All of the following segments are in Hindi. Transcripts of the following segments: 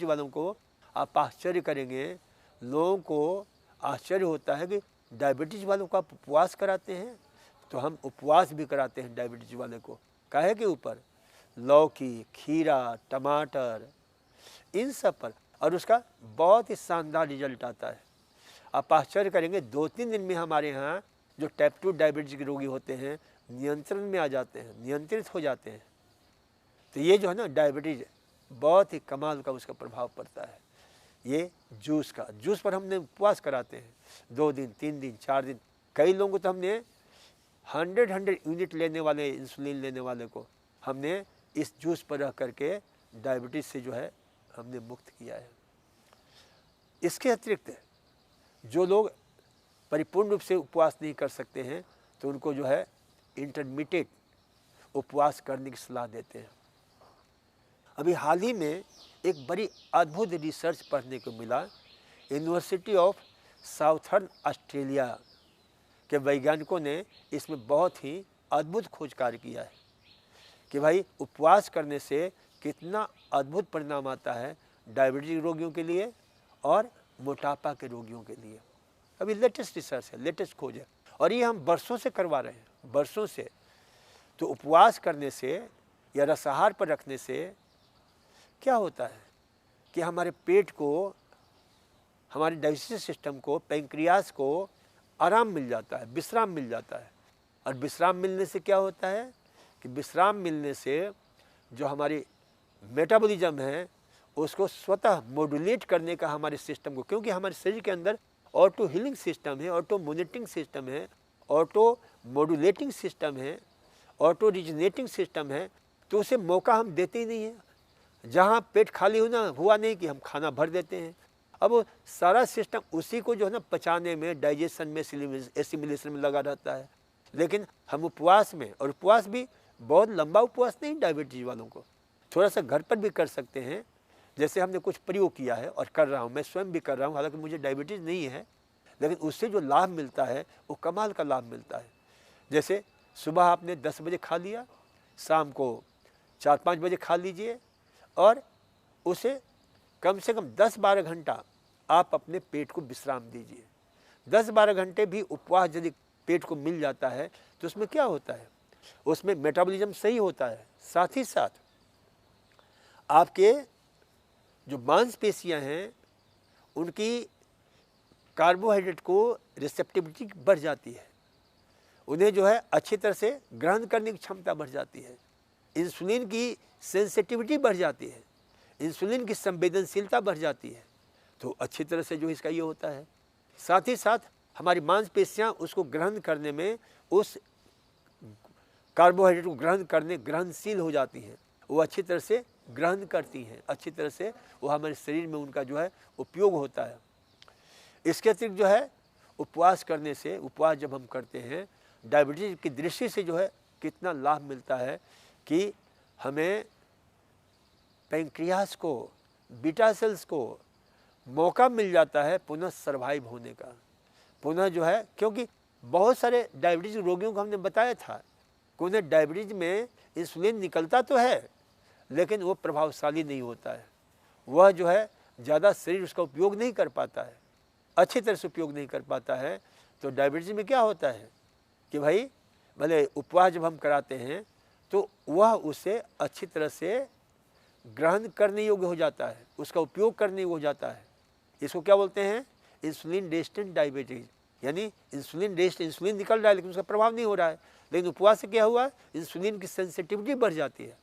वालों को आप आश्चर्य करेंगे, लोगों को आश्चर्य होता है कि डायबिटीज़ वालों को आप उपवास कराते हैं। तो हम उपवास भी कराते हैं डायबिटीज़ वाले को, काहे के ऊपर, लौकी, खीरा, टमाटर, इन सब पर, और उसका बहुत ही शानदार रिजल्ट आता है। आप आश्चर्य करेंगे, 2-3 दिन में हमारे यहाँ जो टाइप 2 डायबिटीज़ के रोगी होते हैं नियंत्रण में आ जाते हैं, नियंत्रित हो जाते हैं। तो ये जो है ना डायबिटीज़, बहुत ही कमाल का उसका प्रभाव पड़ता है। ये जूस पर हमने उपवास कराते हैं 2 दिन, 3 दिन, 4 दिन। कई लोगों को तो हमने 100 यूनिट लेने वाले, इंसुलिन लेने वाले को हमने इस जूस पर रह करके डायबिटीज़ से जो है हमने मुक्त किया है। इसके अतिरिक्त जो लोग परिपूर्ण रूप से उपवास नहीं कर सकते हैं तो उनको जो है इंटरमिटेड उपवास करने की सलाह देते हैं। अभी हाल ही में एक बड़ी अद्भुत रिसर्च पढ़ने को मिला, यूनिवर्सिटी ऑफ साउथर्न ऑस्ट्रेलिया के वैज्ञानिकों ने इसमें बहुत ही अद्भुत खोज कार्य किया है कि भाई उपवास करने से कितना अद्भुत परिणाम आता है डायबिटीज रोगियों के लिए और मोटापा के रोगियों के लिए। अभी लेटेस्ट रिसर्च है, लेटेस्ट खोज है, और ये हम वर्षों से करवा रहे हैं, वर्षों से। तो उपवास करने से या रसाहार पर रखने से क्या होता है कि हमारे पेट को, हमारे डाइजेस्टिव सिस्टम को, पैंक्रियास को आराम मिल जाता है, विश्राम मिल जाता है। और विश्राम मिलने से क्या होता है कि विश्राम मिलने से जो हमारी मेटाबॉलिज्म है उसको स्वतः मॉड्यूलेट करने का हमारे सिस्टम को, क्योंकि हमारे शरीर के अंदर ऑटो हीलिंग सिस्टम है, ऑटो मोनिटरिंग सिस्टम है, ऑटो मॉड्यूलेटिंग सिस्टम है, ऑटो रिजनेटिंग सिस्टम है, तो उसे मौका हम देते ही नहीं है। जहाँ पेट खाली हुआ नहीं कि हम खाना भर देते हैं। अब वो सारा सिस्टम उसी को जो है ना पचाने में, डाइजेशन में, एसिमिलेशन में लगा रहता है। लेकिन हम उपवास में, और उपवास भी बहुत लंबा उपवास नहीं डायबिटीज वालों को, थोड़ा सा घर पर भी कर सकते हैं। जैसे हमने कुछ प्रयोग किया है और कर रहा हूँ, मैं स्वयं भी कर रहा हूँ, हालांकि मुझे डायबिटीज़ नहीं है, लेकिन उससे जो लाभ मिलता है वो कमाल का लाभ मिलता है। जैसे सुबह आपने 10 बजे खा लिया, शाम को 4-5 बजे खा लीजिए, और उसे कम से कम 10-12 घंटा आप अपने पेट को विश्राम दीजिए। 10-12 घंटे भी उपवास यदि पेट को मिल जाता है तो उसमें क्या होता है, उसमें मेटाबॉलिज्म सही होता है। साथ ही साथ आपके जो मांसपेशियां हैं उनकी कार्बोहाइड्रेट को रिसेप्टिबिलिटी बढ़ जाती है, उन्हें जो है अच्छी तरह से ग्रहण करने की क्षमता बढ़ जाती है, इंसुलिन की सेंसिटिविटी बढ़ जाती है, इंसुलिन की संवेदनशीलता बढ़ जाती है। तो अच्छी तरह से जो इसका ये होता है। साथ ही साथ हमारी मांसपेशियां उसको ग्रहण करने में, उस कार्बोहाइड्रेट को ग्रहण करने ग्रहणशील हो जाती हैं, वो अच्छी तरह से ग्रहण करती हैं, अच्छी तरह से वो हमारे शरीर में उनका जो है उपयोग होता है। इसके अतिरिक्त जो है उपवास करने से, उपवास जब हम करते हैं डायबिटीज की दृष्टि से जो है कितना लाभ मिलता है कि हमें पैंक्रियास को, बीटा सेल्स को मौका मिल जाता है पुनः सर्वाइव होने का, पुनः जो है, क्योंकि बहुत सारे डायबिटीज रोगियों को हमने बताया था कि उन्हें डायबिटीज में इंसुलिन निकलता तो है लेकिन वो प्रभावशाली नहीं होता है, वह जो है ज़्यादा शरीर उसका उपयोग नहीं कर पाता है, अच्छी तरह से उपयोग नहीं कर पाता है। तो डायबिटीज में क्या होता है कि भाई भले उपवास जब हम कराते हैं तो वह उसे अच्छी तरह से ग्रहण करने योग्य हो जाता है, उसका उपयोग करने योग्य हो जाता है। इसको क्या बोलते हैं, इंसुलिन रेजिस्टेंट डायबिटीज, यानी इंसुलिन रेजिस्टेंट, इंसुलिन निकल रहा है लेकिन उसका प्रभाव नहीं हो रहा है। लेकिन उपवास से क्या हुआ, इंसुलिन की सेंसिटिविटी बढ़ जाती है,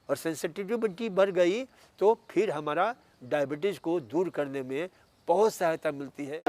और सेंसिटिविटी बढ़ गई तो फिर हमारा डायबिटीज़ को दूर करने में बहुत सहायता मिलती है।